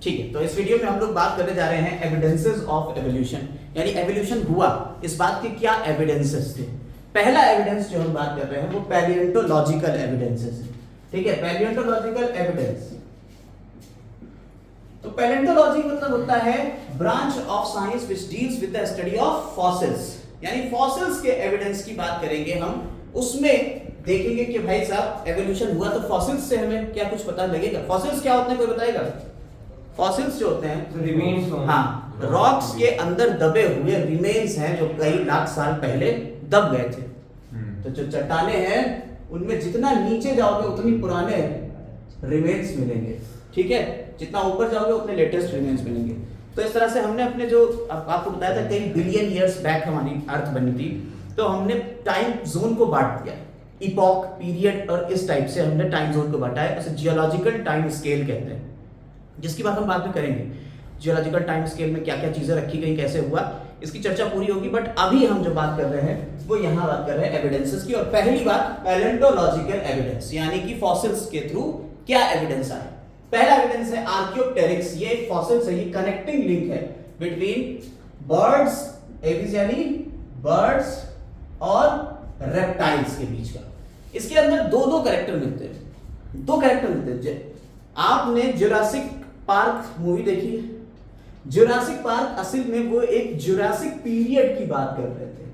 ठीक है, तो इस वीडियो में हम लोग बात करने जा रहे हैं एविडेंसेस ऑफ एवोल्यूशन, यानी एवोल्यूशन हुआ इस बात के क्या एविडेंसेस थे। पहला एविडेंस जो हम बात कर रहे हैं वो पैलियोंटोलॉजिकल एविडेंसेस है। ठीक है, पैलियोंटोलॉजिकल एविडेंस। तो पैलियोंटोलॉजी मतलब होता है branch of science which deals with the study of fossils, यानी फॉसिल्स के एविडेंस की बात करेंगे हम। उसमें देखेंगे कि भाई साहब एवोल्यूशन हुआ तो फॉसिल्स से हमें क्या कुछ पता लगेगा। फॉसिल्स क्या होते हैं, कोई बताएगा? फॉसिल्स जो होते हैं रिमेन्स, हाँ, रॉक्स के अंदर दबे हुए रिमेन्स हैं जो कई लाख साल पहले दब गए थे। तो जो चट्टाने हैं उनमें जितना नीचे जाओगे उतनी पुराने रिमेन्स मिलेंगे। ठीक है, जितना ऊपर जाओगे उतने लेटेस्ट रिमेन्स मिलेंगे। तो इस तरह से हमने अपने जो आपको बताया था कई बिलियन ईयर्स बैक हमारी अर्थ बनी थी, तो हमने टाइम जोन को बांट दिया, इपॉक, पीरियड और इस टाइप से हमने टाइम जोन को बांटा है। उसे जियोलॉजिकल टाइम स्केल कहते हैं, जिसकी बात हम बाद में करेंगे। जियोलॉजिकल टाइम स्केल में क्या क्या चीजें रखी गई, कैसे हुआ, इसकी चर्चा पूरी होगी। बट अभी हम जो बात कर रहे हैं वो यहाँ बात कर रहे हैं एविडेंसेस की। और पहली बात पैलियोंटोलॉजिकल एविडेंस, यानी कि फॉसिल्स के थ्रू क्या एविडेंस आया। पहला एविडेंस है आर्कियोप्टेरिक्स। ये फॉसिल से ही कनेक्टिंग लिंक है बिटवीन बर्ड्स, एविज यानी बर्ड्स और रेप्टाइल्स के बीच का। इसके अंदर दो कैरेक्टर मिलते हैं, दो कैरेक्टर मिलते हैं। आपने जुरासिक पार्क मूवी देखी है? जुरासिक पार्क असल में वो एक जुरासिक पीरियड की बात कर रहे थे।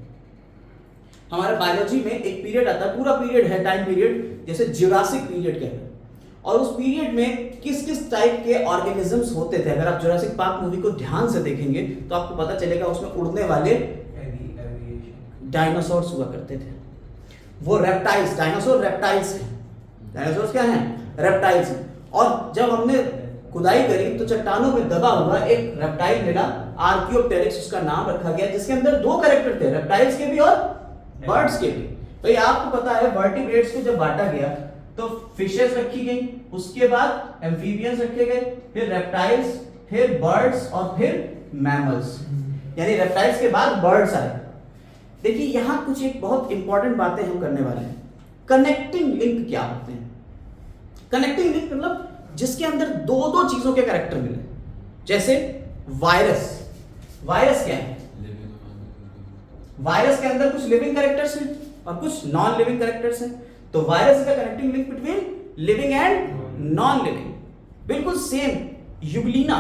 हमारे बायोलॉजी में एक पीरियड आता है, पूरा पीरियड है टाइम पीरियड, जैसे जुरासिक पीरियड कहते हैं। और उस पीरियड में किस किस टाइप के ऑर्गेनिजम्स होते थे, अगर आप जुरासिक पार्क मूवी को ध्यान से देखेंगे तो आपको पता चलेगा उसमें उड़ने वाले डायनासोर्स हुआ करते थे। वो रेप्टाइल्स, डायनासोर रेप्टाइल्स हैं। डायनासोर्स क्या हैं? रेप्टाइल्स हैं। और जब हमने खुदाई करी तो चट्टानों में दबा हुआ एक रेप्टाइल मिला, आर्कियोप्टेरिक्स उसका नाम रखा गया, जिसके अंदर दो कैरेक्टर थे, रेप्टाइल्स के भी और बर्ड्स के भी। तो ये आपको पता है वर्टिब्रेट्स को जब बांटा गया तो फिशेस रखी गई, उसके बाद एम्फीबियंस रखे गए, फिर रेप्टाइल्स, फिर बर्ड्स और फिर मैमल्स, यानी रेप्टाइल्स के बाद बर्ड्स आए। देखिए यहां कुछ एक बहुत इंपॉर्टेंट बातें हम करने वाले हैं। कनेक्टिंग लिंक क्या होते हैं? कनेक्टिंग लिंक मतलब जिसके अंदर दो दो चीजों के कैरेक्टर मिले, जैसे वायरस। वायरस क्या है? वायरस के अंदर कुछ लिविंग कैरेक्टर्स हैं और कुछ नॉन लिविंग कैरेक्टर्स हैं। तो virus is the connecting link between living and non living. बिल्कुल सेम यूग्लिना,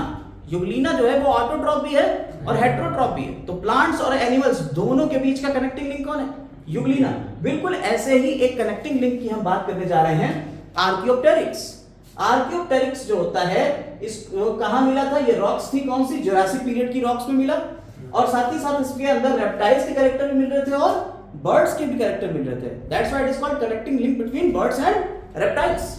यूग्लिना जो है वो ऑटोट्रॉप भी है और हेटेरोट्रॉप भी है। तो प्लांट्स और एनिमल्स दोनों के बीच का कनेक्टिंग लिंक कौन है? यूग्लिना। बिल्कुल ऐसे ही एक कनेक्टिंग लिंक की हम बात करने जा रहे हैं, आर्कियोप्टेरिक्स। आर्कियोप्टेरिक्स जो होता है इसको कहां मिला था? ये रॉक्स थी, कौन सी? जुरासिक पीरियड की रॉक्स में मिला। और साथ ही साथ इसके अंदर रेप्टाइल्स के कैरेक्टर भी मिल रहे थे और बर्ड्स के भी कैरेक्टर मिल रहे थे। That's why it is called connecting link between birds and reptiles.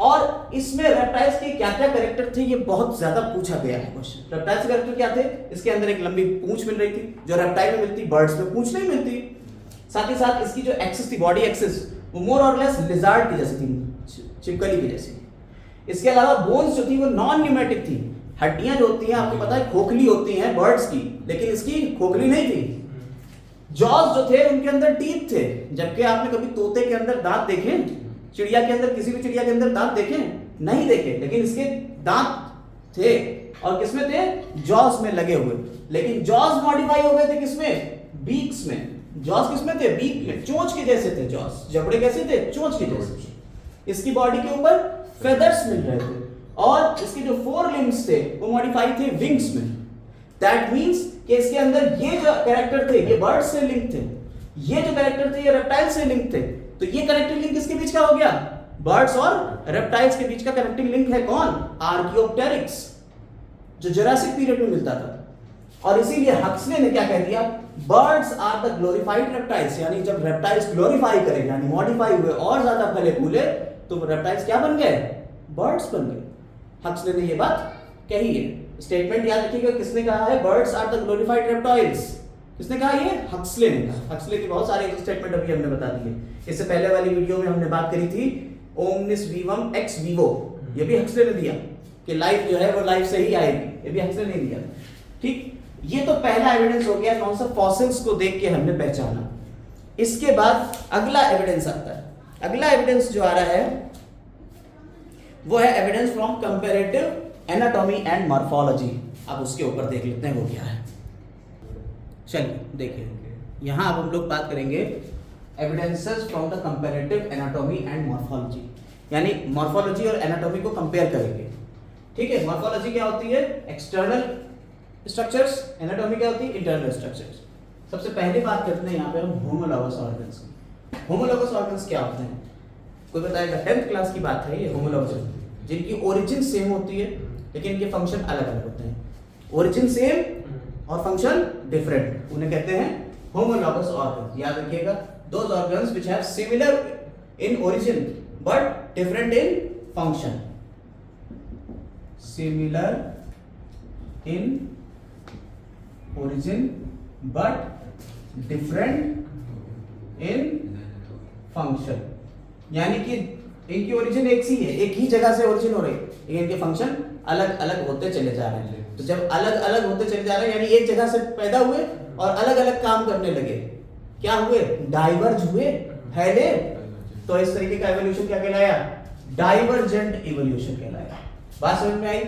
और इसमें रेप्टाइल्स के क्या क्या कैरेक्टर थे ये बहुत ज्यादा पूछा गया है क्वेश्चन। रेप्टाइल्स के कैरेक्टर क्या थे? इसके अंदर एक लंबी पूंछ मिल रही थी, जो रेप्टाइल में मिलती, बर्ड्स में पूंछ नहीं मिलती। साथ ही साथ इसकी जो एक्सिस थी, बॉडी एक्सिस, वो मोर और लेस लिजार्ड की जैसी थी, छिपकली की जैसी। इसके अलावा बोन्स जो थी वो नॉन न्यूमेटिक थी। हड्डियां जो होती हैं आपको पता है खोखली होती हैं बर्ड्स की, लेकिन इसकी खोखली नहीं थी। जॉज जो थे उनके अंदर टीथ थे, जबकि आपने कभी तोते के अंदर दांत देखे? चिड़िया के अंदर, किसी भी चिड़िया के अंदर दांत देखे? नहीं देखे, लेकिन इसके दांत थे। और किसमें थे? जॉज में लगे हुए। लेकिन जॉज मॉडिफाई हो गए थे किसमें? बीक्स में। जॉज किसमें थे? बीक में, चोंच के जैसे थे जॉज। जबड़े कैसे थे? चोंच के जैसे। इसकी बॉडी के ऊपर फेदर्स मिल रहे थे और इसके जो फोर लिम्स थे वो मॉडिफाई थे विंग्स में। दैट मींस कि इसके अंदर ये जो कैरेक्टर थे ये बर्ड से लिंक थे, ये जो कैरेक्टर थे ये रेप्टाइल से लिंक थे। तो ये कनेक्टिंग लिंक किसके बीच का हो गया? बर्ड्स और रेप्टाइल्स के बीच का कनेक्टिंग लिंक है कौन? आर्कियोप्टेरिक्स, जो जुरासिक पीरियड में मिलता था। और इसीलिए हक्सले ने क्या कह दिया? Birds are the glorified reptiles, यानी जब रेप्टाइल्स ग्लोरीफाई करे यानी मॉडिफाई हुए और ज्यादा फले फूले तो रेप्टाइल्स क्या बन गए? बर्ड्स बन गए। हक्सले ने ये बात कही है। स्टेटमेंट याद रखिएगा, किसने कहा है? Birds are the glorified reptiles. किसने कहा? ये हक्सले ने कहा। हक्सले की बहुत सारे स्टेटमेंट अभी हमने बता दिए। इससे पहले वाली वीडियो में हमने बात करी थी ओमनिस वीवम एक्स वीवो, ये भी हक्सले ने दिया कि लाइफ जो है वो लाइफ से ही आएगी, ये भी हक्सले ने दिया। ठीक, ये तो पहला एविडेंस हो गया, कौन सा? फॉसिल्स को देख के हमने पहचाना। इसके बाद अगला एविडेंस आता है। अगला एविडेंस जो आ रहा है वो है evidence from comparative anatomy and morphology. अब उसके ऊपर देख लेते हैं वो क्या है। चलिए देखिए, यहाँ अब हम लोग बात करेंगे evidences from the comparative anatomy and morphology, यानी मॉर्फोलॉजी और एनाटॉमी को कंपेयर करेंगे। ठीक है, मॉर्फोलॉजी क्या होती है? एक्सटर्नल स्ट्रक्चर्स, एनाटॉमी क्या होती है? Internal structures. सबसे पहले बात करते हैं यहाँ पे हम होमोलॉगस ऑर्गन्स की। होमोलॉगस ऑर्गन्स क्या होते हैं? कोई बताएगा? 10th क्लास की बात है ये। होमोलॉगस जिनकी ओरिजिन सेम होती है लेकिन इनके फंक्शन अलग अलग होते हैं। ओरिजिन सेम और फंक्शन डिफरेंट, उन्हें कहते हैं होमोलॉगस ऑर्गन। याद रखिएगा, those organs which have similar in origin but different in function. Similar in origin but different in function, यानी कि इनकी ओरिजिन एक सी है, एक ही जगह से ओरिजिन हो रही है, लेकिन इनके फंक्शन अलग अलग होते चले जा रहे हैं। तो जब अलग अलग होते चले जा रहे हैं, यानी एक जगह से पैदा हुए और अलग अलग काम करने लगे, क्या हुए? डाइवर्ज हुए, फैले। तो इस तरीके का एवोल्यूशन क्या कहलाया? डाइवर्जेंट इवोल्यूशन कहलाया। बात समझ में आई?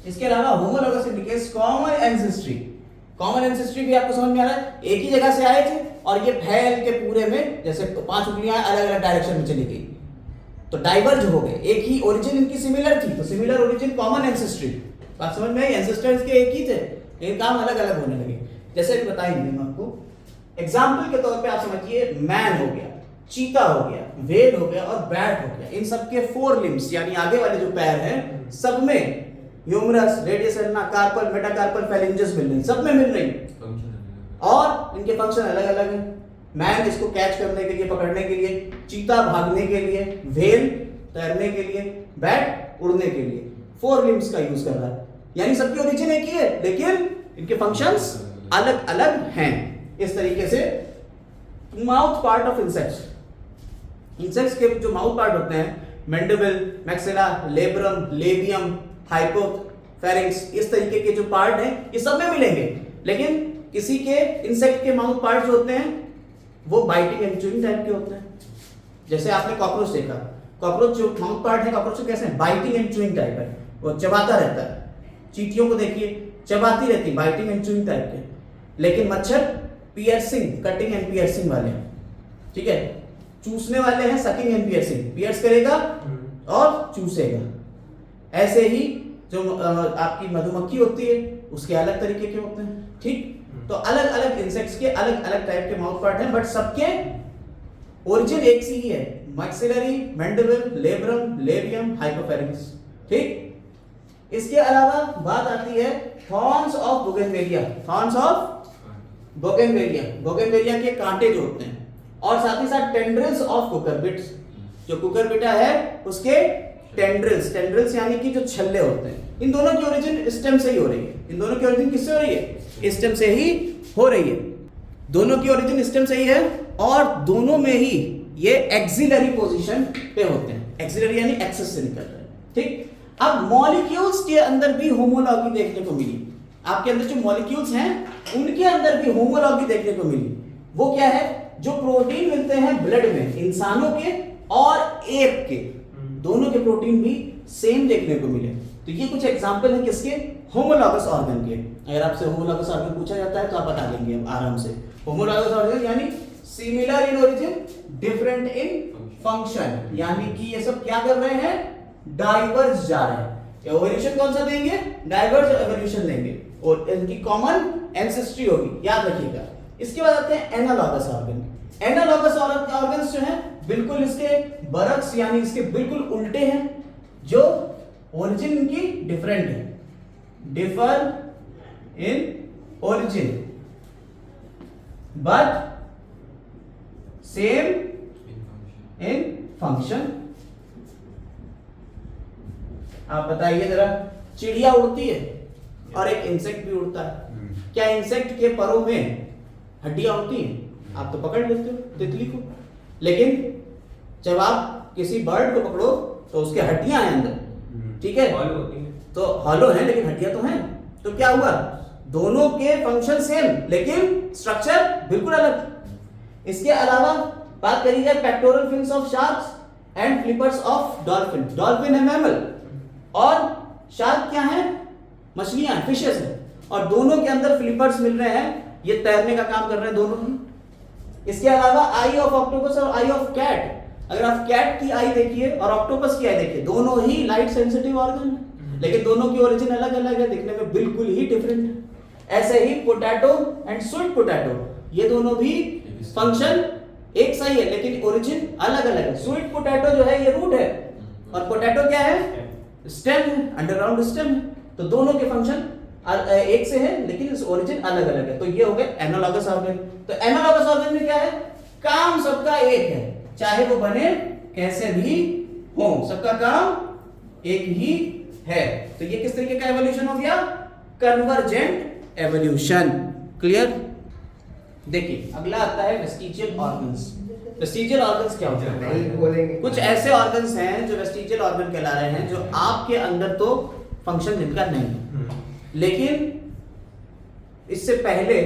इसके अलावा homologous indicates common ancestry. Common ancestry भी आपको समझ में आ रहा है? एक ही जगह से आए थे और ये फैल के पूरे में, जैसे 5 उंगलियां अलग अलग डायरेक्शन में चली गई तो डाइवर्ज हो गए। एक ही ओरिजिन इनकी सिमिलर थी, तो सिमिलर ओरिजिन, कॉमन एंसेस्ट्री। बात समझ में आई? एंसेस्टर्स के एक ही थे लेकिन काम अलग अलग होने लगे। जैसे कि बताएंगे हम आपको, एग्जाम्पल के तौर पे आप समझिए, मैन हो गया, चीता हो गया, व्हेल हो गया और बैट हो गया। इन सबके 4 लिम्स यानी आगे वाले जो पैर हैं, सब में ह्यूमरस, रेडियस एल्ना, कार्पल, मेटाकार्पल, फेलिंजेस मिल रही, सब में मिल रही और इनके फंक्शन अलग अलग हैं। मैन इसको कैच करने के लिए, पकड़ने के लिए, चीता भागने के लिए, व्हेल तैरने के लिए, बैट उड़ने के लिए 4 लिम्स का यूज कर रहा है। यानी सबकी ओरिजिन एक ही है लेकिन इनके फंक्शंस अलग अलग हैं। इस तरीके से mouth part of insects, insects के जो माउथ पार्ट होते हैं, mandible, maxilla, labrum, labium, hypopharynx, इस तरीके के जो पार्ट हैं ये सब में मिलेंगे। लेकिन किसी के इंसेक्ट के माउथ पार्ट जो होते हैं वो बाइटिंग एंड च्यूइंग टाइप के होते हैं। जैसे आपने कॉकरोच देखा, कॉकरोच जो माउथ पार्ट है कॉकरोच कैसे है? बाइटिंग एंड च्यूइंग टाइप है, वो चबाता रहता है। चींटियों को देखिए, चबाती रहती, बाइटिंग एंड च्यूइंग टाइप के। लेकिन मच्छर पियर्सिंग, कटिंग एंड पियर्सिंग वाले हैं। ठीक है, चूसने वाले हैं सकिंग एंड पियर्सिंग, पियर्स करेगा और चूसेगा। ऐसे ही जो आपकी मधुमक्खी होती है उसके अलग तरीके के होते हैं। ठीक, तो अलग अलग इंसेक्ट्स के अलग अलग टाइप के माउथ पार्ट हैं बट सबके ओरिजिन एक सी ही है, maxillary, mandible, labrum, labium, hypopharynx. ठीक, इसके अलावा बात आती है thorns of bougainvillea. Thorns of bougainvillea, bougainvillea के कांटे जो होते हैं, और साथ ही साथ टेंड्रिल्स ऑफ कुकरबिट्स। जो कुकरबिटा है उसके टेंड्रिल्स, टेंड्रिल्स यानी कि जो छल्ले होते हैं, इन दोनों की ओरिजिन स्टेम से ही हो रही है। इन दोनों की ओरिजिन किससे हो रही है? स्टेम से ही हो रही है। दोनों की ओरिजिन स्टेम से ही है और दोनों में ही ये एक्सिलरी पोजीशन पे होते हैं। एक्सिलरी यानी एक्सेस से निकल रहे हैं। ठीक, अब मॉलिक्यूल्स के अंदर भी होमोलॉगी देखने को मिली। आपके अंदर जो मॉलिक्यूल्स हैं उनके अंदर भी होमोलॉगी देखने को मिली। वो क्या है? जो प्रोटीन मिलते हैं ब्लड में इंसानों के और एप के, दोनों के प्रोटीन भी सेम देखने को मिले। तो ये कुछ एग्जांपल है किसके? होमोलॉगस ऑर्गन के। अगर आपसे होमोलॉगस ऑर्गन पूछा जाता है तो आप बता देंगे आराम से। होमोलॉगस ऑर्गन यानी similar in origin, different in function, यानी कि ये सब क्या कर रहे हैं? डाइवर्ज जा रहे हैं। एवोल्यूशन कौन सा देंगे? डाइवर्ज एवोल्यूशन देंगे और इनकी कॉमन एंसेस्ट्री होगी, याद रखिएगा। इसके बाद आते हैं एनालॉगस ऑर्गन। एनालॉगस ऑर्गन्स जो हैं बिल्कुल इसके बरक्स यानी इसके बिल्कुल उल्टे हैं, जो ओरिजिन इनकी डिफरेंट है, differ in origin but same in function. आप बताइए जरा, चिड़िया उड़ती है और एक इंसेक्ट भी उड़ता है, क्या इंसेक्ट के परों में हड्डियां होती हैं? आप तो पकड़ लेते हो तितली को, लेकिन जब आप किसी बर्ड को पकड़ो तो उसके हड्डियां हैं अंदर, ठीक है, तो हॉलो है लेकिन हड्डियां तो हैं। तो क्या हुआ? दोनों के फंक्शन सेम लेकिन स्ट्रक्चर बिल्कुल अलग। इसके अलावा बात करी जाए pectoral fins of sharks, and flippers of dolphin. Dolphin है मैमल और शार्क क्या है, मछलियां, फिशेस है, और दोनों के अंदर फ्लिपर्स मिल रहे हैं, ये तैरने का काम कर रहे हैं दोनों ही। इसके अलावा आई ऑफ ऑक्टोपस और आई ऑफ कैट, अगर आप कैट की आई देखिए और ऑक्टोपस की आई देखिए, दोनों ही लाइट सेंसिटिव ऑर्गन है, लेकिन दोनों की ओरिजिन अलग अलग है, दिखने में बिल्कुल ही डिफरेंट है। ऐसे ही पोटैटो एंड स्वीट पोटैटो, ये दोनों भी फंक्शन एक सही है लेकिन ओरिजिन अलग अलग है। स्वीट पोटैटो जो है ये रूट है और पोटैटो क्या है, स्टेम है, अंडरग्राउंड स्टेम है, तो दोनों के फंक्शन एक से है लेकिन ओरिजिन अलग अलग है। तो ये हो गए एनालॉगस ऑर्गन। तो एनालॉगस ऑर्गन में क्या है, काम सबका एक है, चाहे वो बने कैसे भी हो, सबका काम एक ही है। तो ये किस तरीके का एवोल्यूशन हो गया, कन्वर्जेंट एवोल्यूशन। क्लियर। देखिए अगला आता है वेस्टिजियल ऑर्गन्स। वेस्टिजियल ऑर्गन्स क्या होते हैं, कुछ ऐसे ऑर्गन्स हैं जो वेस्टिजियल ऑर्गन कहला रहे हैं, जो आपके अंदर तो फंक्शन जिनका नहीं है लेकिन इससे पहले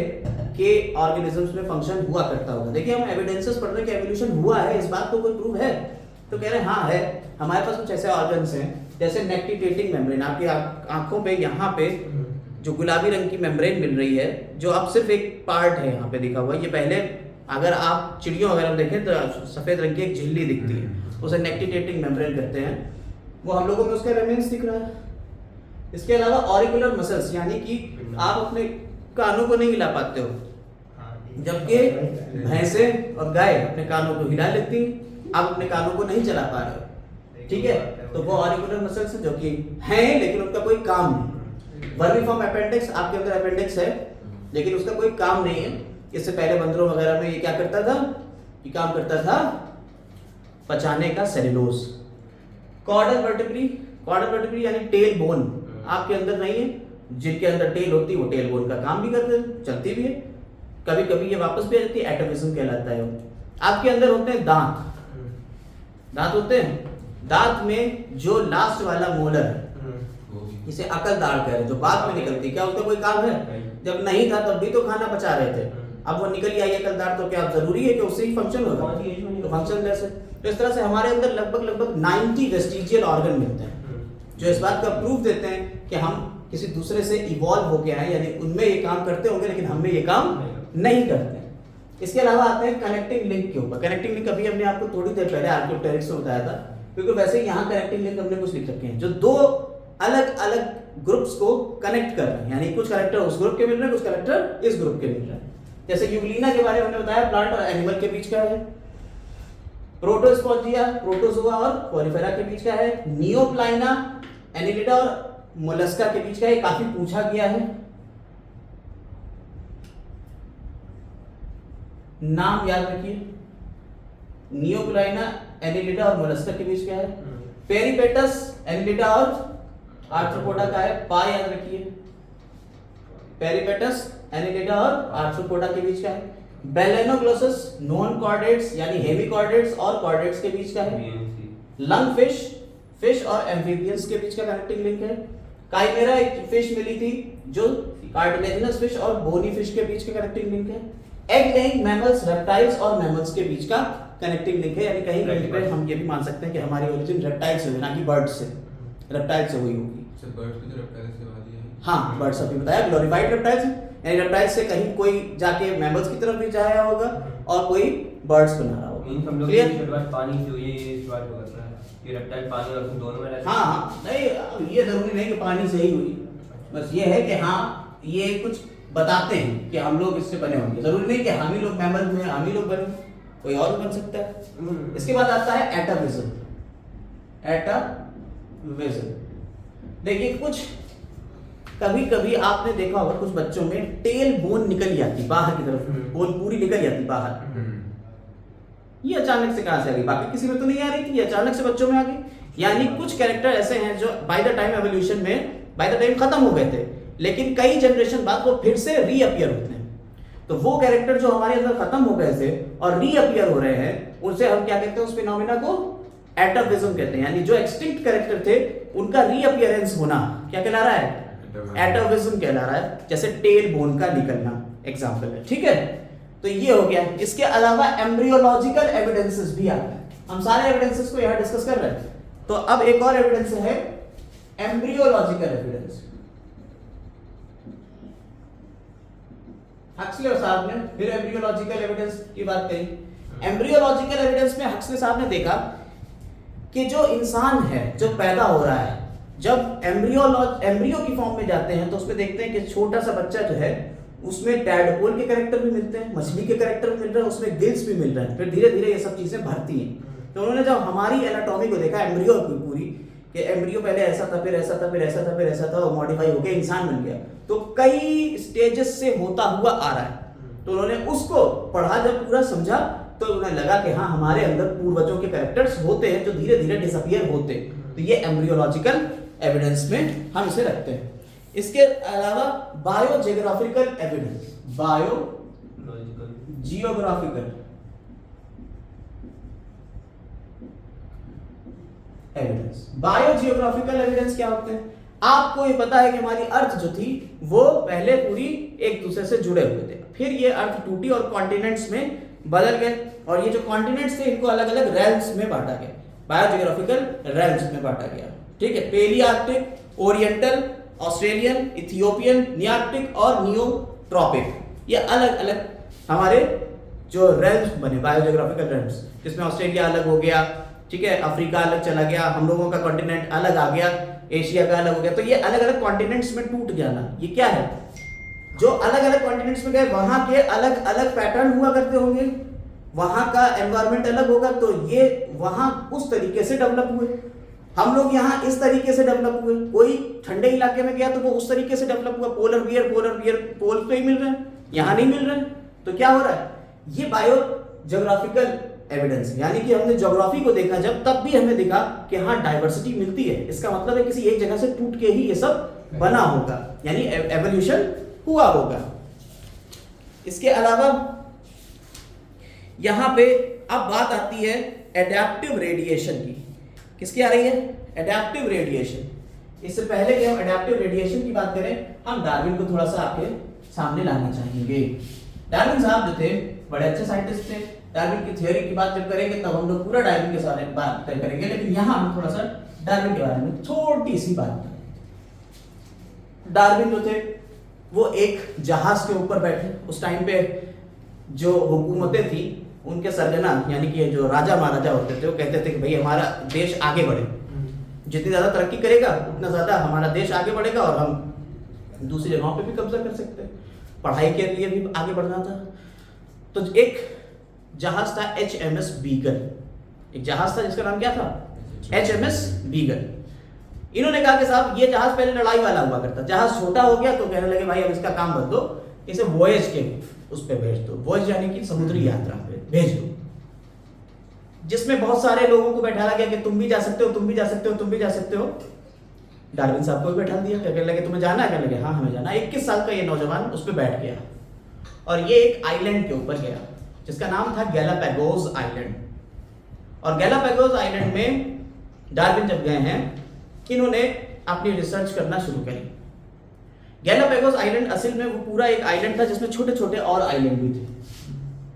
के ऑर्गेनिजम्स में फंक्शन हुआ करता होगा। देखिए हम एविडेंसेस पढ़ रहे हैं कि एवोल्यूशन हुआ है, इस बात को कोई प्रूफ है, तो कह रहे हैं हाँ है। हमारे पास कुछ ऐसे ऑर्गन्स हैं जैसे नेक्टिटेटिंग मेम्ब्रेन, आपकी आंखों पे यहाँ पे जो गुलाबी रंग की मेम्ब्रेन मिल रही है, जो अब सिर्फ एक पार्ट है यहाँ पे दिखा हुआ, ये पहले अगर आप चिड़ियों वगैरह में देखें तो सफेद रंग की एक झिल्ली दिखती है, उसे नेक्टिटेटिंग मेम्ब्रेन कहते हैं, वो हम लोगों में उसका रेमेंस दिख रहा है। इसके अलावा ऑरिकुलर मसल्स, यानी कि आप अपने कानों को नहीं हिला पाते हो, जबकि भैंसे और गाय अपने कानों को हिला लेती हैं, आप अपने कानों को नहीं चला पा रहे हो, ठीक है, तो वो ऑरिकुलर मसल्स है जो कि हैं लेकिन उनका कोई काम नहीं। वर्मिफॉर्म अपेंडिक्स, आपके अंदर अपेंडिक्स है लेकिन उसका कोई काम नहीं है। इससे पहले बंदरों वगैरह में ये क्या करता था, ये काम करता था पचाने का cellulose. Caudal vertebrae, caudal vertebrae यानी टेल बोन आपके अंदर नहीं है, जिनके अंदर टेल होती है वो टेल बोन का काम भी करते हैं, चलती भी है, कभी कभी ये वापस भी आ जाती है, एटाफिज्म कहलाता है। आपके अंदर होते हैं दांत, दांत होते हैं, दांत में जो लास्ट वाला मोलर है इसे अकल दाढ़ कह रहे हैं, जो बाद में निकलती, क्या उसका कोई काम है, जब नहीं था तब भी तो खाना पचा रहे थे, अब वो निकल आई अकल दाढ़, तो क्या जरूरी है कि उससे ही फंक्शन होगा, तो फंक्शन लेस है। तो इस तरह से हमारे अंदर लगभग 90 वेस्टिजियल ऑर्गन मिलते हैं जो इस बात का प्रूफ देते हैं कि हम किसी दूसरे से इवॉल्व हो गया है, यानी उनमें ये काम करते होंगे लेकिन हम में ये काम नहीं करते। इसके अलावा आते हैं कनेक्टिंग लिंक के ऊपर। कनेक्टिंग लिंक अभी हमने आपको थोड़ी देर पहले आर्कियोप्टेरिक्स में बताया था, क्योंकि वैसे ही यहाँ कनेक्टिंग लिंक हमने कुछ लिख रखे हैं जो दो अलग अलग ग्रुप्स को कनेक्ट कर रहे हैं, यानी कुछ करेक्टर उस ग्रुप के मिल रहे हैं, कुछ करेक्टर इस ग्रुप के मिल रहे हैं। जैसे यूग्लिना के बारे में हमने बताया, प्लांट और एनिमल के बीच का है, प्रोटोस्पोंजिया प्रोटोजोआ और कोरिफेरा के बीच का है, नियोप्लाइना एनिलिडा और मोलस्का के बीच का, ये काफी पूछा गया है, नाम याद रखिए, नियोप्लाइना एनिलिडा और मोलस्का के बीच का है, पेरिपेटस एनिलिडा और आर्थ्रोपोडा का है, पा याद रखिए, पेरिपेटस एनिलिडा और आर्थ्रोपोडा के बीच का है, बेलेनोग्लोसस नॉन कॉर्डेट्स यानी हेमिकॉर्डेट्स और कॉर्डेट्स के बीच का है, लंग फिश और एम्फीबियंस के बीच का कनेक्टिंग लिंक है, काइमेरा एक फिश मिली थी जो कार्टिलेजिनस फिश और बोनी फिश के बीच का कनेक्टिंग लिंक है, एग लेइंग मैमल्स रेप्टाइल्स और मैमल्स के बीच का कनेक्टिंग लिंक है, यानी कहीं कहीं पे हम ये भी मान सकते हैं कि हमारी ओरिजिन रेप्टाइल से हुई, ना कि बर्ड से, रेप्टाइल से हुई होगी। हाँ, बर्ड्स अभी बताया, ग्लोरीफाइड रेप्टाइल्स, यानी रेप्टाइल्स से कहीं कोई जाके मैमल्स की तरफ भी जाया होगा और कोई बर्ड्स बना रहा होगा। हम लोग शुरुआत पानी से हुई है, ये शुरुआत हो रहा है कि रेप्टाइल पानी और दोनों में रहते हैं। हाँ, नहीं ये जरूरी नहीं कि पानी से ही हुई, बस ये है कि हाँ ये कुछ बताते हैं कि हम लोग इससे बने होंगे, जरूरी नहीं कि हम ही लोग मैमल हुए, हम ही लोग बने, कोई और भी बन सकता है। इसके बाद आता है एटाविज्म। एटाविज्म देखिए, कुछ कभी कभी आपने देखा होगा कुछ बच्चों में टेल बोन निकल जाती बाहर की तरफ, बोन पूरी निकल जाती बाहर, ये अचानक से कहां से आ गई, बाकी किसी में तो नहीं आ रही थी, ये अचानक से बच्चों में आ गई। यानी कुछ कैरेक्टर ऐसे हैं जो बाय द टाइम एवोल्यूशन में बाय द टाइम खत्म हो गए थे, लेकिन कई जनरेशन बाद वो फिर से रीअपियर होते हैं। तो वो कैरेक्टर जो हमारे अंदर खत्म हो गए थे और रीअपियर हो रहे हैं, उनसे हम क्या कहते हैं, उस फिनोमेना को एटाविज्म कहते हैं। यानी जो एक्सटिंक्ट कैरेक्टर थे उनका रीअपियरेंस होना क्या कहला रहा है, एटाविज्म कहला रहा है। जैसे टेल बोन का निकलना एग्जांपल है, ठीक है। तो ये हो गया। इसके अलावा एम्ब्रियोलॉजिकल एविडेंसेस भी आते हैं। हम सारे एविडेंसेस को यहाँ डिस्कस कर रहे हैं। तो अब एक और एविडेंस है एम्ब्रियोलॉजिकल एविडेंस। हक्सले साहब ने फिर एम्ब्रियोलॉजिकल एविडेंस की बात करी। एम्ब्रियोलॉजिकल एविडेंस में हक्सले साहब ने देखा कि जो इंसान है जो पैदा हो रहा है, जब एम्ब्रियो की फॉर्म में जाते हैं तो उसमें देखते हैं कि छोटा सा बच्चा जो है उसमें टैडपोल के कैरेक्टर भी मिलते हैं, मछली के कैरेक्टर भी मिल रहे हैं, उसमें गिल्स भी मिल रहे हैं, फिर धीरे धीरे ये सब चीजें भरती हैं। तो उन्होंने जब हमारी एनाटॉमी को देखा एम्ब्रियो की पूरी, कि एम्ब्रियो पहले ऐसा था, फिर ऐसा था, फिर ऐसा था, फिर ऐसा था, और मॉडिफाई होकर इंसान बन गया, तो कई स्टेजेस से होता हुआ आ रहा है। तो उन्होंने उसको पढ़ा, जब पूरा समझा तो उन्हें लगा कि हाँ हमारे अंदर पूर्वजों के कैरेक्टर्स होते हैं जो धीरे धीरे डिसअपीयर होते हैं। तो ये एम्ब्रियोलॉजिकल एविडेंस में हम इसे रखते हैं। इसके अलावा biogeographical evidence, biogeographical evidence. Biogeographical evidence क्या होते हैं? आपको ये पता है कि हमारी अर्थ जो थी वो पहले पूरी एक दूसरे से जुड़े हुए थे, फिर ये अर्थ टूटी और कॉन्टिनेंट्स में बदल गए, और ये जो कॉन्टिनेंट्स थे इनको अलग अलग रेल्स में बांटा गया, बायोजियोग्राफिकल रेल्स में बांटा गया। ठीक है, पेलियार्कटिक, ओरिएंटल, ऑस्ट्रेलियन, इथियोपियन, नियार्कटिक और नियोट्रॉपिक, ये अलग अलग हमारे जो रेल्स बने, बायोजियोग्राफिकल रेल्स, जिसमें ऑस्ट्रेलिया अलग हो गया, ठीक है, अफ्रीका अलग चला गया, हम लोगों का कॉन्टिनेंट अलग आ गया, एशिया का अलग हो गया। तो ये अलग अलग कॉन्टिनेंट्स में टूट जाना, ये क्या है? जो अलग अलग कॉन्टिनेंट्स में गए वहां के अलग अलग पैटर्न हुआ करते होंगे, वहां का एनवायरनमेंट अलग होगा, तो ये वहां उस तरीके से डेवलप हुए। हम लोग यहाँ इस तरीके से डेवलप हुए, कोई ठंडे इलाके में गया तो वो उस तरीके से डेवलप हुआ, पोलर बियर पोल पे ही मिल रहे हैं, यहाँ नहीं मिल रहे हैं। तो क्या हो रहा है? ये बायोजियोग्राफिकल एविडेंस, यानी कि हमने ज्योग्राफी को देखा जब, तब भी हमें दिखा कि हाँ डाइवर्सिटी मिलती है, इसका मतलब है किसी एक जगह से टूट के ही ये सब बना होगा, यानी एवोल्यूशन हुआ होगा। इसके अलावा यहां पे अब बात आती है एडेप्टिव रेडिएशन की। किसकी आ रही है? Adaptive radiation. इससे पहले कि हम एडेप्टिव रेडिएशन की बात करें, हम डार्विन को थोड़ा सा आपके सामने लाना चाहेंगे। डार्विन साहब जो थे बड़े अच्छे साइंटिस्ट थे। डार्विन की थ्योरी की बात जब करेंगे तब हम लोग पूरा डार्विन के बारे में बात करेंगे, लेकिन यहाँ हम थोड़ा सा डार्विन के बारे में छोटी सी बात करें। डार्विन जो थे वो एक जहाज के ऊपर बैठे, उस टाइम पे जो हुकूमतें थी उनके सरगना यानी कि जो राजा महाराजा होते थे वो कहते थे कि भाई हमारा देश आगे बढ़े, जितनी ज्यादा तरक्की करेगा उतना ज्यादा हमारा देश आगे बढ़ेगा और हम दूसरी जगहों पे भी कब्जा कर सकते हैं, पढ़ाई के लिए भी आगे बढ़ना था। तो एक जहाज था HMS बीगल, एक जहाज था जिसका नाम क्या था? HMS beagle. इन्होंने कहा कि साहब ये जहाज पहले लड़ाई वाला हुआ करता, जहाज छोटा हो गया तो कहने लगे भाई अब इसका काम बदलो, इसे वॉयज के उस पे भेज दो, वॉयज यानी कि समुद्री यात्रा पे भेज दो, जिसमें बहुत सारे लोगों को बैठाया गया कि तुम भी जा सकते हो, तुम भी जा सकते हो, तुम भी जा सकते हो। डार्विन साहब को भी बैठा दिया, कहने लगे तुम्हें जाना है? कहने लगे हाँ हमें जाना है। 21 साल का ये नौजवान उस पर बैठ गया और ये एक आइलैंड के ऊपर गया जिसका नाम था गैलापागोस आइलैंड। और गैलापागोस आइलैंड में डार्विन जब गए हैं, इन्होंने अपनी रिसर्च करना शुरू करी। गैलापागोस आइलैंड असल में वो पूरा एक आइलैंड था जिसमें छोटे छोटे और आइलैंड भी थे,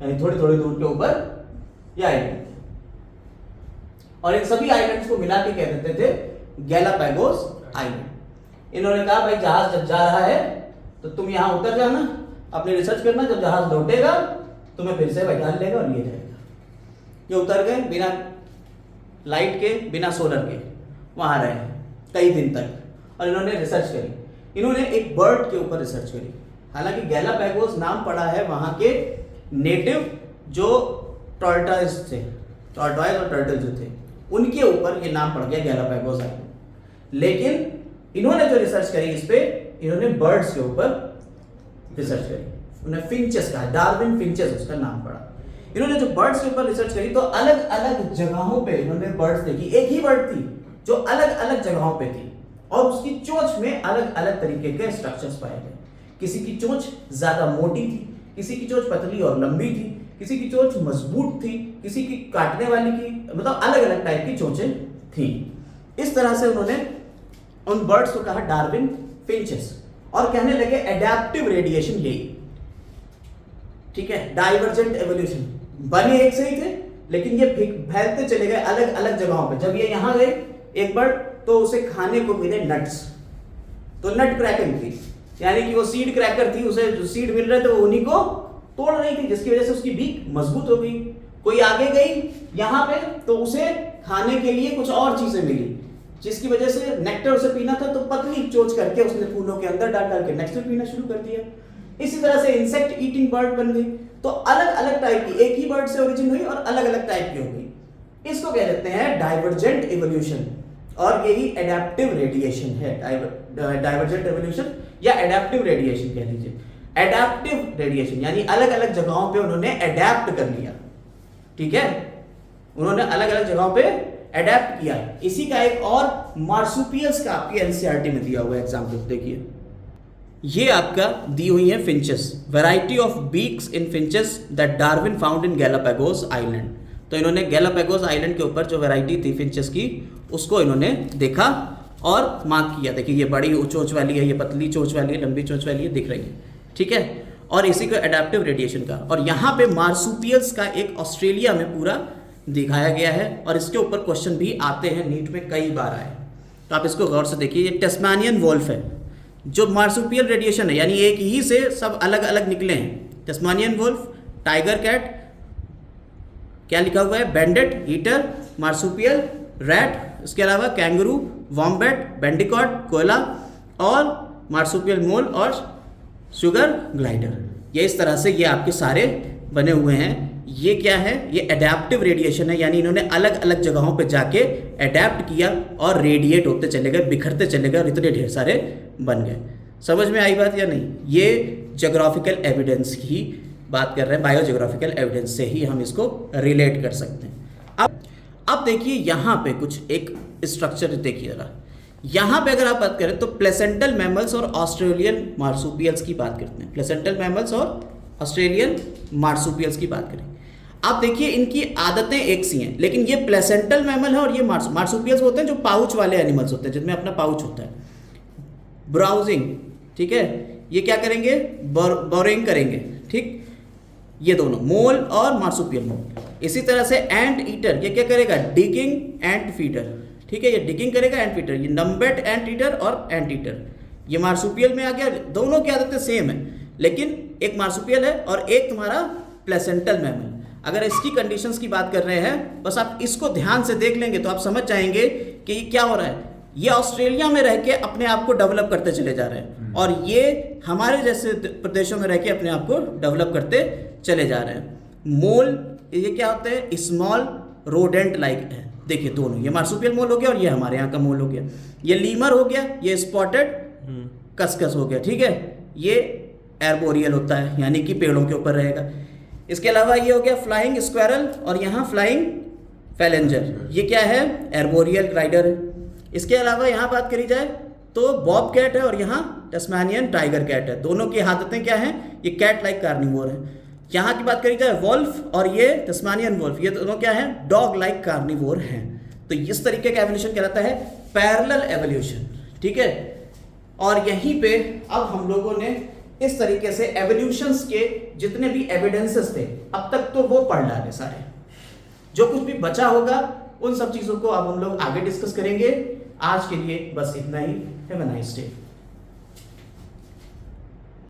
यानी थोड़ी थोड़ी दूर के ऊपर ये आइलैंड थे, और इन सभी आइलैंड्स को मिला के कह देते थे गैलापागोस आइलैंड। इन्होंने कहा भाई जहाज जब जा रहा है तो तुम यहाँ उतर जाना, अपनी रिसर्च करना, जब जहाज लौटेगा तुम्हें फिर से बैठा लेगा और ले जाएगा। ये उतर गए बिना लाइट के, बिना सोलर के, वहां रहे कई दिन तक और इन्होंने रिसर्च करी। इन्होंने एक बर्ड के ऊपर रिसर्च करी। हालांकि गैलापागोस नाम पड़ा है वहां के नेटिव जो टॉर्टॉइज थे, टॉर्टॉइज और टर्टल जो थे उनके ऊपर ये नाम पड़ गया गैलापागोस आइलैंड। लेकिन इन्होंने जो रिसर्च करी इस पे, इन्होंने बर्ड्स के ऊपर रिसर्च करी, उन्हें फिंचेस कहा, डार्विन फिंचेस उसका नाम पड़ा। इन्होंने जो बर्ड्स के ऊपर रिसर्च करी तो अलग अलग जगहों पे इन्होंने बर्ड्स देखी। एक ही बर्ड थी जो अलग अलग जगहों पे थी और उसकी चोंच में अलग अलग तरीके के स्ट्रक्चर्स पाए गए। किसी की चोंच ज्यादा मोटी थी, किसी की चोंच पतली और लंबी थी, किसी की चोंच मजबूत थी, किसी की काटने वाली की, मतलब अलग अलग टाइप की चोंचें थी। इस तरह से उन्होंने उन बर्ड्स को कहा डार्विन फिंचेस और कहने लगे एडेप्टिव रेडिएशन यही, ठीक है, डाइवर्जेंट एवोल्यूशन। बने एक से ही थे लेकिन ये फैलते चले गए अलग अलग जगहों पे। जब ये यहाँ गए एक बर्ड, तो उसे खाने को मिले नट्स, तो नट क्रैकिंग थी, यानी कि वो सीड क्रैकर थी, उसे जो सीड मिल रहे थे वो उन्हीं को तोड़ रही थी, जिसकी वजह से उसकी बीक मजबूत हो गई। कोई आगे गई यहाँ पे, तो उसे खाने के लिए कुछ और चीजें मिली, जिसकी वजह से नेक्टर उसे पीना था, तो पतली चोंच करके उसने फूलों के अंदर डाल डाल के नेक्टर पीना शुरू कर दिया। इसी तरह से इंसेक्ट ईटिंग बर्ड बन गई। तो अलग अलग टाइप की, एक ही बर्ड से ओरिजिन हुई और अलग अलग टाइप की हो गई। इसको कह देते हैं डाइवर्जेंट इवोल्यूशन, और यही एडेप्टिव रेडिएशन है। डाइवर्जेंट इवोल्यूशन या एडेप्टिव रेडिएशन कह लीजिए। एडेप्टिव रेडिएशन यानी अलग अलग जगहों पे उन्होंने एडेप्ट कर लिया, ठीक है, उन्होंने अलग अलग जगहों पे एडेप्ट किया। इसी का एक और मार्सुपियल्स का आपकी एनसीईआरटी में दिया हुआ एग्जांपल देखिए। ये आपका दी हुई है finches, variety of beaks in finches that Darwin found in Galapagos island. तो इन्होंने गैलापागोस आइलैंड के ऊपर जो वैरायटी थी फिंचेस की, उसको इन्होंने देखा और मार्क किया। देखिए ये बड़ी चोंच वाली है, ये पतली चोंच वाली है, लंबी चोंच वाली है, दिख रही है, ठीक है। और इसी को एडेप्टिव रेडिएशन का, और यहाँ पे मार्सुपियल्स का एक ऑस्ट्रेलिया में पूरा दिखाया गया है, और इसके ऊपर क्वेश्चन भी आते हैं, नीट में कई बार आए, तो आप इसको गौर से देखिए। ये टेस्मानियन वोल्फ है, जो मार्सुपियल रेडिएशन है, यानी एक ही से सब अलग अलग निकले हैं। टेस्मानियन वोल्फ, टाइगर कैट, क्या लिखा हुआ है, बैंडेट, हीटर, मार्सुपियल, रैट, इसके अलावा कैंगरू, वॉम्बैट, बैंडिकॉट, कोयला, और मार्सुपियल मोल और शुगर ग्लाइडर। ये इस तरह से ये आपके सारे बने हुए हैं। ये क्या है, ये एडेप्टिव रेडिएशन है, यानी इन्होंने अलग अलग जगहों पे जाके एडेप्ट किया और रेडिएट होते चले गए, बिखरते चले गए, और इतने ढेर सारे बन गए। समझ में आई बात या नहीं? ये ज्योग्राफिकल एविडेंस की बात कर रहे हैं, बायोजियोग्राफिकल एविडेंस से ही हम इसको रिलेट कर सकते हैं। अब देखिए यहाँ पे कुछ एक स्ट्रक्चर देखिए जरा। यहाँ पे अगर आप बात करें तो प्लेसेंटल मैमल्स और ऑस्ट्रेलियन मार्सुपियल्स की बात करते हैं। प्लेसेंटल मैमल्स और ऑस्ट्रेलियन मार्सुपियल्स की बात करें। आप देखिए इनकी आदतें एक सी हैं, लेकिन ये प्लेसेंटल मैमल है और ये मार्सुपियल्स होते हैं जो पाउच वाले एनिमल्स होते हैं, जिनमें अपना पाउच होता है। ब्राउजिंग, ठीक है, ये क्या करेंगे, बोरिंग करेंगे, ठीक, ये दोनों मोल और मार्सुपियल मोल। इसी तरह से एंट ईटर, ये क्या करेगा, डिगिंग एंट फीडर, ठीक है, ये डिगिंग करेगा एंट फीडर। ये नम्बेट एंट ईटर और एंट ईटर, ये मार्सुपियल में आ गया। दोनों की आदतें सेम है, लेकिन एक मार्सुपियल है और एक तुम्हारा प्लेसेंटल मैमल। अगर इसकी कंडीशंस की बात कर रहे हैं, बस आप इसको ध्यान से देख लेंगे तो आप समझ जाएंगे कि ये क्या हो रहा है। ये ऑस्ट्रेलिया में रह के अपने आप को डेवलप करते चले जा रहे हैं, और ये हमारे जैसे प्रदेशों में रह के अपने आप को डेवलप करते चले जा रहे हैं। मोल, ये क्या होते हैं, स्मॉल रोडेंट लाइक है। देखिए दोनों, ये मार्सुपियल मोल हो गया और ये हमारे यहाँ का मोल हो गया। ये लीमर हो गया, ये स्पॉटेड कस्कस हो गया, ठीक है। ये एर्बोरियल होता है, यानी कि पेड़ों के ऊपर रहेगा। इसके अलावा ये हो गया फ्लाइंग स्क्वायरल, और यहाँ फ्लाइंग फैलेंजर, ये क्या है, एर्बोरियल राइडर है। इसके अलावा यहाँ बात करी जाए तो बॉब कैट है और यहाँ टस्मानियन टाइगर कैट है। दोनों की आदतें क्या हैं, ये कैट लाइक कार्निवोर है। यहाँ की बात करी जाए वोल्फ और ये टस्मानियन वोल्फ, ये दोनों क्या हैं, डॉग लाइक कार्निवोर हैं। तो इस तरीके का एवोल्यूशन कहलाता है पैरेलल एवोल्यूशन, ठीक है। और यहीं पे अब हम लोगों ने इस तरीके से एवोल्यूशंस के जितने भी एविडेंसेस थे अब तक तो वो पढ़ डाले सारे। जो कुछ भी बचा होगा उन सब चीज़ों को अब हम लोग आगे डिस्कस करेंगे। आज के लिए बस इतना ही। Have a nice day.